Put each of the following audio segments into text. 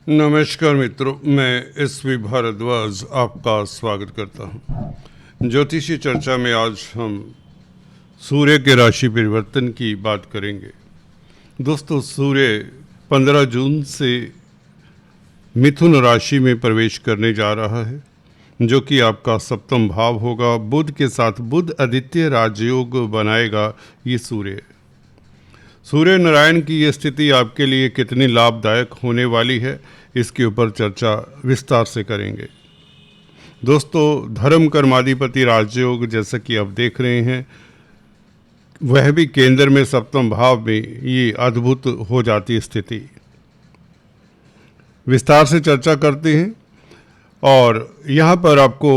नमस्कार मित्रों, मैं एसवी भारद्वाज आपका स्वागत करता हूं। ज्योतिषी चर्चा में आज हम सूर्य के राशि परिवर्तन की बात करेंगे। दोस्तों, सूर्य 15 जून से मिथुन राशि में प्रवेश करने जा रहा है, जो कि आपका सप्तम भाव होगा। बुध के साथ बुध आदित्य राजयोग बनाएगा ये सूर्य नारायण की ये स्थिति आपके लिए कितनी लाभदायक होने वाली है, इसके ऊपर चर्चा विस्तार से करेंगे। दोस्तों, धर्म कर्माधिपति राजयोग जैसा कि आप देख रहे हैं, वह भी केंद्र में सप्तम भाव में ये अद्भुत हो जाती स्थिति। विस्तार से चर्चा करते हैं और यहाँ पर आपको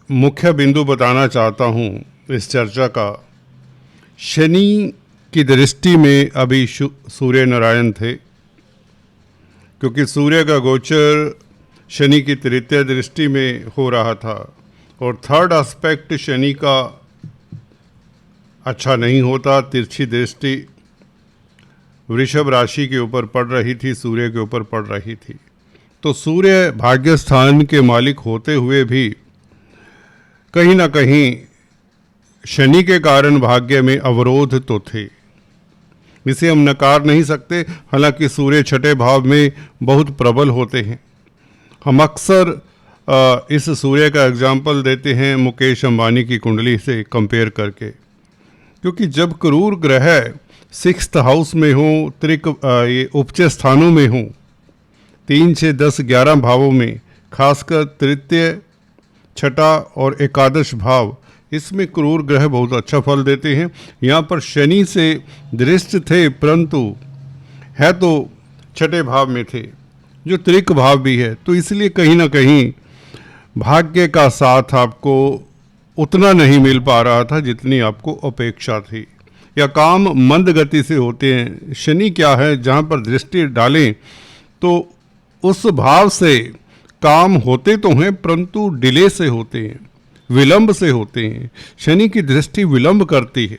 मुख्य बिंदु बताना चाहता हूँ इस चर्चा का। शनि की दृष्टि में अभी सूर्य नारायण थे, क्योंकि सूर्य का गोचर शनि की तृतीय दृष्टि में हो रहा था और थर्ड एस्पेक्ट शनि का अच्छा नहीं होता। तिरछी दृष्टि वृषभ राशि के ऊपर पड़ रही थी, सूर्य के ऊपर पड़ रही थी। तो सूर्य भाग्य स्थान के मालिक होते हुए भी कहीं ना कहीं शनि के कारण भाग्य में अवरोध तो थे, इसे हम नकार नहीं सकते। हालांकि सूर्य छठे भाव में बहुत प्रबल होते हैं। हम अक्सर इस सूर्य का एग्जाम्पल देते हैं मुकेश अंबानी की कुंडली से कंपेयर करके, क्योंकि जब क्रूर ग्रह 6th हाउस में हो, ये उपचय स्थानों में हो, 3 से 10 11 भावों में, खासकर तृतीय, छठा और एकादश भाव, इसमें क्रूर ग्रह बहुत अच्छा फल देते हैं। यहाँ पर शनि से दृष्ट थे, परंतु है तो छठे भाव में थे, जो त्रिक भाव भी है। तो इसलिए कहीं ना कहीं भाग्य का साथ आपको उतना नहीं मिल पा रहा था जितनी आपको अपेक्षा थी, या काम मंद गति से होते हैं। शनि क्या है, जहाँ पर दृष्टि डालें तो उस भाव से काम होते तो हैं, परंतु डिले से होते हैं, विलंब से होते हैं। शनि की दृष्टि विलंब करती है।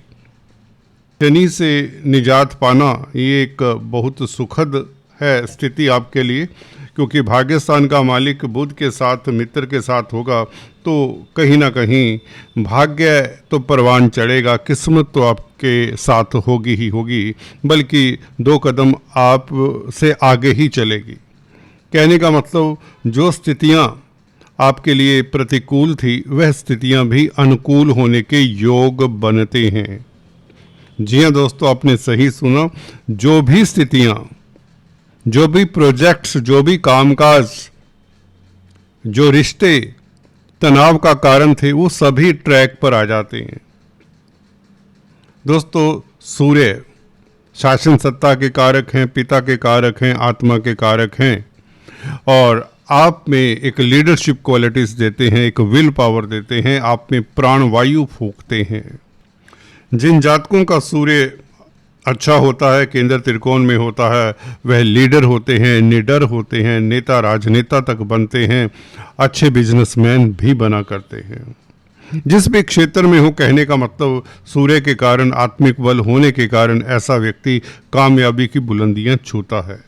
शनि से निजात पाना ये एक बहुत सुखद है स्थिति आपके लिए, क्योंकि भाग्यस्थान का मालिक बुध के साथ, मित्र के साथ होगा, तो कहीं ना कहीं भाग्य तो परवान चढ़ेगा, किस्मत तो आपके साथ होगी ही होगी, बल्कि 2 कदम आप से आगे ही चलेगी। कहने का मतलब, जो स्थितियां आपके लिए प्रतिकूल थी, वह स्थितियां भी अनुकूल होने के योग बनते हैं। जी हाँ दोस्तों, आपने सही सुना। जो भी स्थितियां, जो भी प्रोजेक्ट्स, जो भी कामकाज, जो रिश्ते तनाव का कारण थे, वो सभी ट्रैक पर आ जाते हैं। दोस्तों, सूर्य शासन सत्ता के कारक हैं, पिता के कारक हैं, आत्मा के कारक हैं, और आप में एक लीडरशिप क्वालिटीज देते हैं, एक विल पावर देते हैं, आप में प्राणवायु फूंकते हैं। जिन जातकों का सूर्य अच्छा होता है, केंद्र त्रिकोण में होता है, वह लीडर होते हैं, निडर होते हैं, नेता राजनेता तक बनते हैं, अच्छे बिजनेसमैन भी बना करते हैं। जिस भी क्षेत्र में हो, कहने का मतलब, सूर्य के कारण, आत्मिक बल होने के कारण ऐसा व्यक्ति कामयाबी की बुलंदियां छूता है।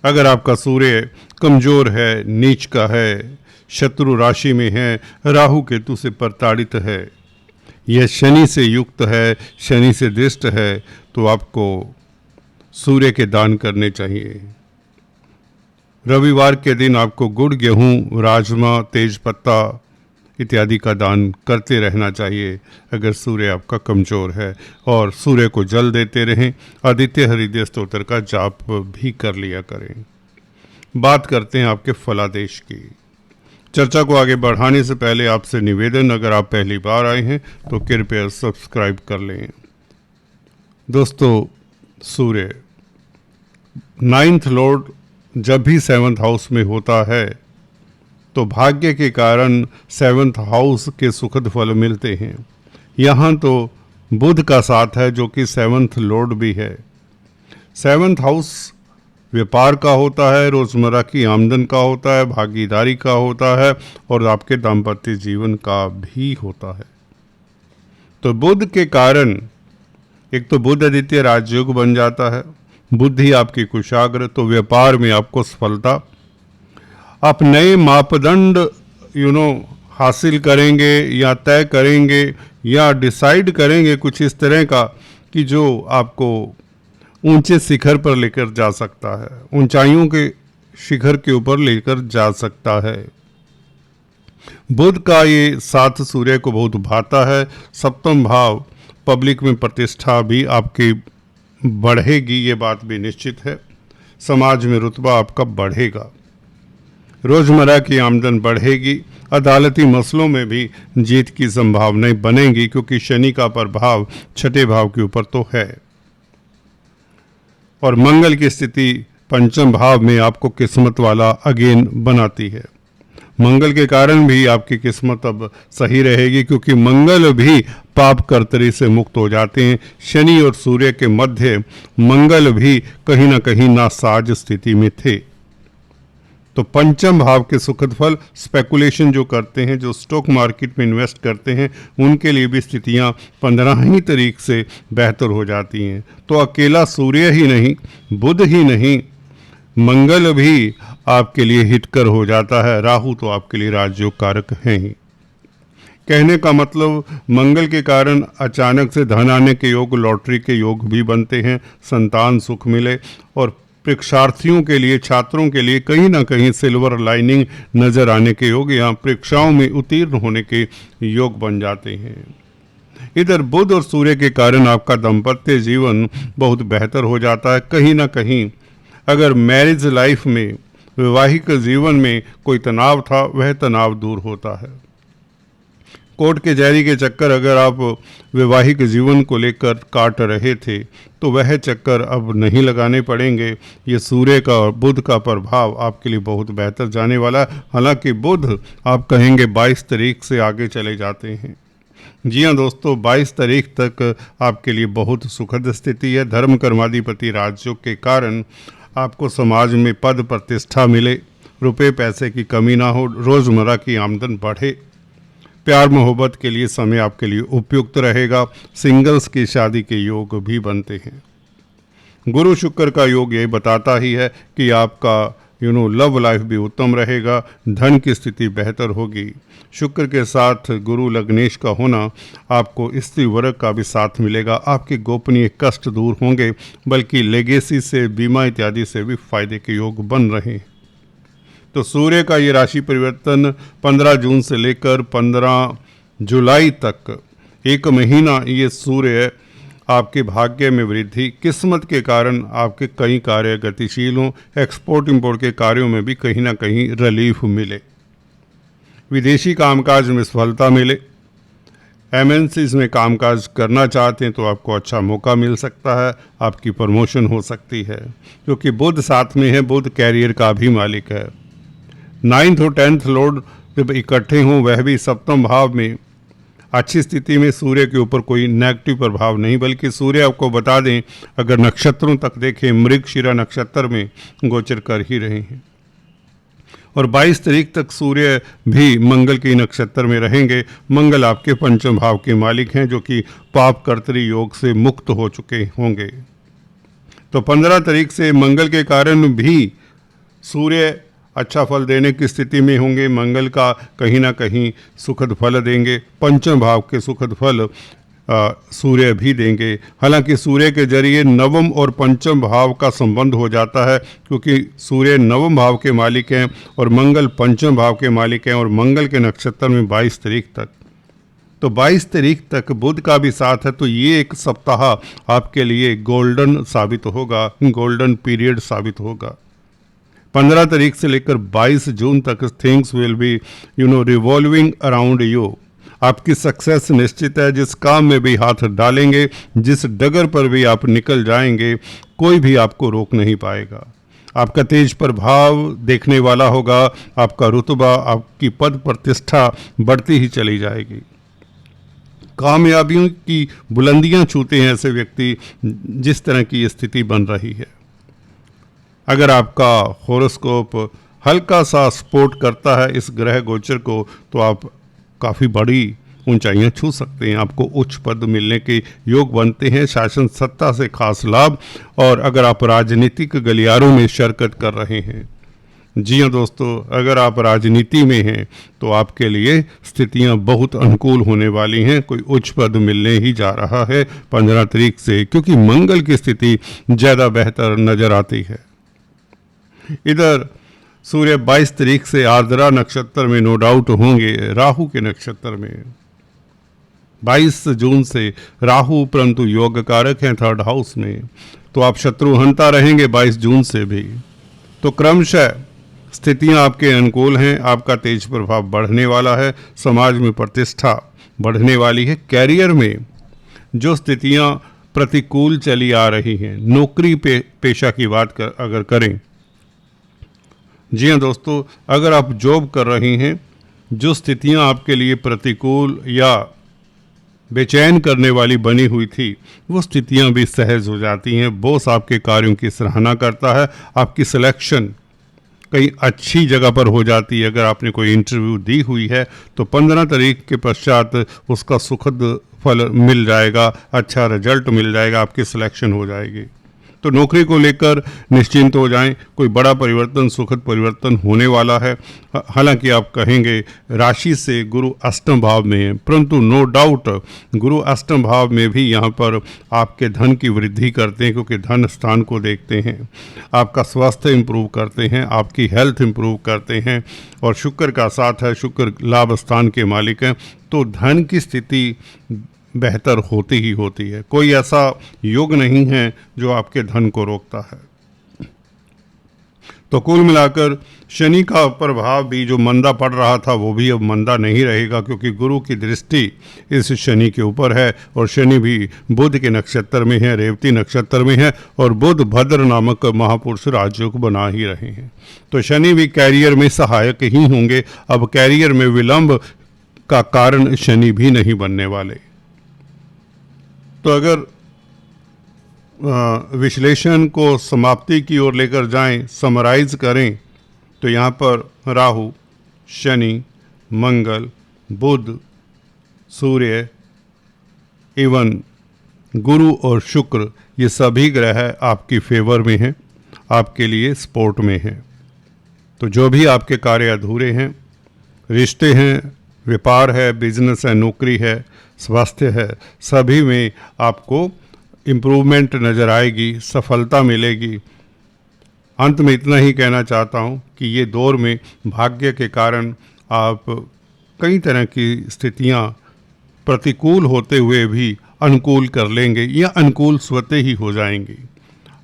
अगर आपका सूर्य कमजोर है, नीच का है, शत्रु राशि में है, राहु केतु से प्रताड़ित है, यह शनि से युक्त है, शनि से दृष्ट है, तो आपको सूर्य के दान करने चाहिए। रविवार के दिन आपको गुड़, गेहूं, राजमा, तेज पत्ता इत्यादि का दान करते रहना चाहिए, अगर सूर्य आपका कमज़ोर है। और सूर्य को जल देते रहें। आदित्य हृदय स्तोत्र का जाप भी कर लिया करें। बात करते हैं आपके फलादेश की। चर्चा को आगे बढ़ाने से पहले आपसे निवेदन, अगर आप पहली बार आए हैं तो कृपया सब्सक्राइब कर लें। दोस्तों, सूर्य 9th लॉर्ड जब भी 7th हाउस में होता है, तो भाग्य के कारण 7th हाउस के सुखद फल मिलते हैं। यहाँ तो बुध का साथ है, जो कि 7th लॉर्ड भी है। 7th हाउस व्यापार का होता है, रोजमर्रा की आमदन का होता है, भागीदारी का होता है, और आपके दाम्पत्य जीवन का भी होता है। तो बुध के कारण एक तो बुध आदित्य राजयोग बन जाता है, बुद्धि आपकी कुशाग्र, तो व्यापार में आपको सफलता। आप नए मापदंड हासिल करेंगे या तय करेंगे या डिसाइड करेंगे कुछ इस तरह का कि जो आपको ऊंचे शिखर पर लेकर जा सकता है, ऊंचाइयों के शिखर के ऊपर लेकर जा सकता है। बुध का ये साथ सूर्य को बहुत भाता है। सप्तम भाव पब्लिक में प्रतिष्ठा भी आपकी बढ़ेगी, ये बात भी निश्चित है। समाज में रुतबा आपका बढ़ेगा, रोजमर्रा की आमदन बढ़ेगी, अदालती मसलों में भी जीत की संभावनाएं बनेंगी क्योंकि शनि का प्रभाव छठे भाव के ऊपर तो है और मंगल की स्थिति पंचम भाव में आपको किस्मत वाला अगेन बनाती है। मंगल के कारण भी आपकी किस्मत अब सही रहेगी क्योंकि मंगल भी पाप कर्तरी से मुक्त हो जाते हैं। शनि और सूर्य के मध्य मंगल भी कहीं ना कहीं नासाज स्थिति में थे। तो पंचम भाव के सुखद फल, स्पेकुलेशन जो करते हैं, जो स्टॉक मार्केट में इन्वेस्ट करते हैं, उनके लिए भी स्थितियां 15 तारीख से बेहतर हो जाती हैं। तो अकेला सूर्य ही नहीं, बुध ही नहीं, मंगल भी आपके लिए हितकर हो जाता है। राहु तो आपके लिए राजयोग कारक हैं ही। कहने का मतलब मंगल के कारण अचानक से धन आने के योग, लॉटरी के योग भी बनते हैं, संतान सुख मिले और परीक्षार्थियों के लिए, छात्रों के लिए कहीं ना कहीं सिल्वर लाइनिंग नजर आने के योग या परीक्षाओं में उत्तीर्ण होने के योग बन जाते हैं। इधर बुध और सूर्य के कारण आपका दाम्पत्य जीवन बहुत बेहतर हो जाता है। कहीं ना कहीं अगर मैरिज लाइफ में, वैवाहिक जीवन में कोई तनाव था, वह तनाव दूर होता है। कोर्ट के जारी के चक्कर अगर आप वैवाहिक जीवन को लेकर काट रहे थे तो वह चक्कर अब नहीं लगाने पड़ेंगे। ये सूर्य का और बुध का प्रभाव आपके लिए बहुत बेहतर जाने वाला है। हालांकि बुध आप कहेंगे 22 तारीख से आगे चले जाते हैं। जी हाँ दोस्तों, 22 तारीख तक आपके लिए बहुत सुखद स्थिति है। धर्म कर्माधिपति राजयोग के कारण आपको समाज में पद प्रतिष्ठा मिले, रुपए पैसे की कमी ना हो, रोजमर्रा की आमदन बढ़े। प्यार मोहब्बत के लिए समय आपके लिए उपयुक्त रहेगा। सिंगल्स की शादी के योग भी बनते हैं। गुरु शुक्र का योग ये बताता ही है कि आपका लव लाइफ भी उत्तम रहेगा, धन की स्थिति बेहतर होगी। शुक्र के साथ गुरु लग्नेश का होना आपको स्त्री वर्ग का भी साथ मिलेगा। आपके गोपनीय कष्ट दूर होंगे, बल्कि लेगेसी से, बीमा इत्यादि से भी फायदे के योग बन रहे हैं। तो सूर्य का ये राशि परिवर्तन 15 जून से लेकर 15 जुलाई तक एक महीना ये सूर्य आपके भाग्य में वृद्धि, किस्मत के कारण आपके कई कार्य गतिशील हों, एक्सपोर्ट इंपोर्ट के कार्यों में भी कहीं ना कहीं रिलीफ मिले, विदेशी कामकाज में सफलता मिले, एमएनसीज में कामकाज करना चाहते हैं तो आपको अच्छा मौका मिल सकता है, आपकी प्रमोशन हो सकती है क्योंकि बुध साथ में है। बुध कैरियर का भी मालिक है। 9th और 10th लॉर्ड जब इकट्ठे हों, वह भी सप्तम भाव में अच्छी स्थिति में, सूर्य के ऊपर कोई नेगेटिव प्रभाव नहीं, बल्कि सूर्य आपको बता दें अगर नक्षत्रों तक देखें, मृगशिरा नक्षत्र में गोचर कर ही रहे हैं और 22 तारीख तक सूर्य भी मंगल के नक्षत्र में रहेंगे। मंगल आपके पंचम भाव के मालिक हैं जो कि पाप कर्तरी योग से मुक्त हो चुके होंगे। तो 15 तारीख से मंगल के कारण भी सूर्य अच्छा फल देने की स्थिति में होंगे। मंगल का कहीं ना कहीं सुखद फल देंगे। पंचम भाव के सुखद फल सूर्य भी देंगे। हालांकि सूर्य के जरिए नवम और पंचम भाव का संबंध हो जाता है क्योंकि सूर्य नवम भाव के मालिक हैं और मंगल पंचम भाव के मालिक हैं और मंगल के नक्षत्र में 22 तारीख तक। तो 22 तारीख तक बुध का भी साथ है। तो ये एक सप्ताह आपके लिए गोल्डन साबित होगा, गोल्डन पीरियड साबित होगा। 15 तारीख से लेकर 22 जून तक things will be revolving around you. आपकी सक्सेस निश्चित है। जिस काम में भी हाथ डालेंगे, जिस डगर पर भी आप निकल जाएंगे, कोई भी आपको रोक नहीं पाएगा। आपका तेज प्रभाव देखने वाला होगा। आपका रुतबा, आपकी पद प्रतिष्ठा बढ़ती ही चली जाएगी। कामयाबियों की बुलंदियां छूते हैं ऐसे व्यक्ति जिस तरह की स्थिति बन रही है। अगर आपका हॉरोस्कोप हल्का सा सपोर्ट करता है इस ग्रह गोचर को तो आप काफ़ी बड़ी ऊंचाइयां छू सकते हैं। आपको उच्च पद मिलने के योग बनते हैं, शासन सत्ता से खास लाभ। और अगर आप राजनीतिक गलियारों में शिरकत कर रहे हैं, जी हाँ दोस्तों, अगर आप राजनीति में हैं तो आपके लिए स्थितियां बहुत अनुकूल होने वाली हैं। कोई उच्च पद मिलने ही जा रहा है 15 तारीख से, क्योंकि मंगल की स्थिति ज़्यादा बेहतर नजर आती है। इधर सूर्य 22 तारीख से आर्द्रा नक्षत्र में नो डाउट होंगे, राहु के नक्षत्र में। 22 जून से राहु परंतु योग कारक हैं 3rd हाउस में, तो आप शत्रुहंता रहेंगे 22 जून से भी। तो क्रमशः स्थितियां आपके अनुकूल हैं, आपका तेज प्रभाव बढ़ने वाला है, समाज में प्रतिष्ठा बढ़ने वाली है। कैरियर में जो स्थितियां प्रतिकूल चली आ रही हैं, नौकरी पेशा की बात अगर करें, जी हाँ दोस्तों, अगर आप जॉब कर रही हैं, जो स्थितियां आपके लिए प्रतिकूल या बेचैन करने वाली बनी हुई थी, वो स्थितियां भी सहज हो जाती हैं। बॉस आपके कार्यों की सराहना करता है, आपकी सिलेक्शन कहीं अच्छी जगह पर हो जाती है। अगर आपने कोई इंटरव्यू दी हुई है तो 15 तारीख के पश्चात उसका सुखद फल मिल जाएगा, अच्छा रिजल्ट मिल जाएगा, आपकी सिलेक्शन हो जाएगी। तो नौकरी को लेकर निश्चिंत हो जाएं, कोई बड़ा परिवर्तन, सुखद परिवर्तन होने वाला है। हालांकि आप कहेंगे राशि से गुरु अष्टम भाव में है, परंतु नो डाउट गुरु अष्टम भाव में भी यहाँ पर आपके धन की वृद्धि करते हैं, क्योंकि धन स्थान को देखते हैं, आपका स्वास्थ्य इंप्रूव करते हैं, आपकी हेल्थ इंप्रूव करते हैं। और शुक्र का साथ है, शुक्र लाभ स्थान के मालिक हैं, तो धन की स्थिति बेहतर होती ही होती है। कोई ऐसा योग नहीं है जो आपके धन को रोकता है। तो कुल मिलाकर शनि का प्रभाव भी जो मंदा पड़ रहा था वो भी अब मंदा नहीं रहेगा, क्योंकि गुरु की दृष्टि इस शनि के ऊपर है और शनि भी बुध के नक्षत्र में है, रेवती नक्षत्र में है, और बुध भद्र नामक महापुरुष राजयोग बना ही रहे हैं। तो शनि भी कैरियर में सहायक ही होंगे। अब कैरियर में विलंब का कारण शनि भी नहीं बनने वाले। तो अगर विश्लेषण को समाप्ति की ओर लेकर जाएं, समराइज करें, तो यहाँ पर राहु, शनि, मंगल, बुध, सूर्य एवं गुरु और शुक्र, ये सभी ग्रह आपकी फेवर में हैं, आपके लिए सपोर्ट में हैं। तो जो भी आपके कार्य अधूरे हैं, रिश्ते हैं, व्यापार है, बिजनेस है, नौकरी है, स्वास्थ्य है, सभी में आपको इम्प्रूवमेंट नज़र आएगी, सफलता मिलेगी। अंत में इतना ही कहना चाहता हूँ कि ये दौर में भाग्य के कारण आप कई तरह की स्थितियाँ प्रतिकूल होते हुए भी अनुकूल कर लेंगे या अनुकूल स्वतः ही हो जाएंगी।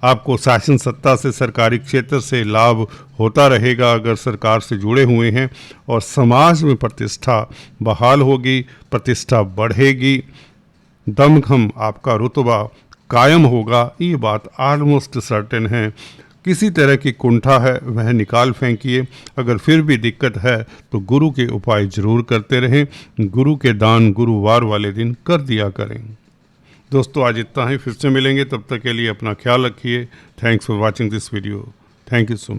आपको शासन सत्ता से, सरकारी क्षेत्र से लाभ होता रहेगा अगर सरकार से जुड़े हुए हैं, और समाज में प्रतिष्ठा बहाल होगी, प्रतिष्ठा बढ़ेगी, दमखम आपका रुतबा कायम होगा। ये बात ऑलमोस्ट सर्टेन है। किसी तरह की कुंठा है वह निकाल फेंकिए। अगर फिर भी दिक्कत है तो गुरु के उपाय जरूर करते रहें। गुरु के दान गुरुवार वाले दिन कर दिया करें। दोस्तों आज इतना ही, फिर से मिलेंगे, तब तक के लिए अपना ख्याल रखिए। Thanks for watching this video. Thank you so much.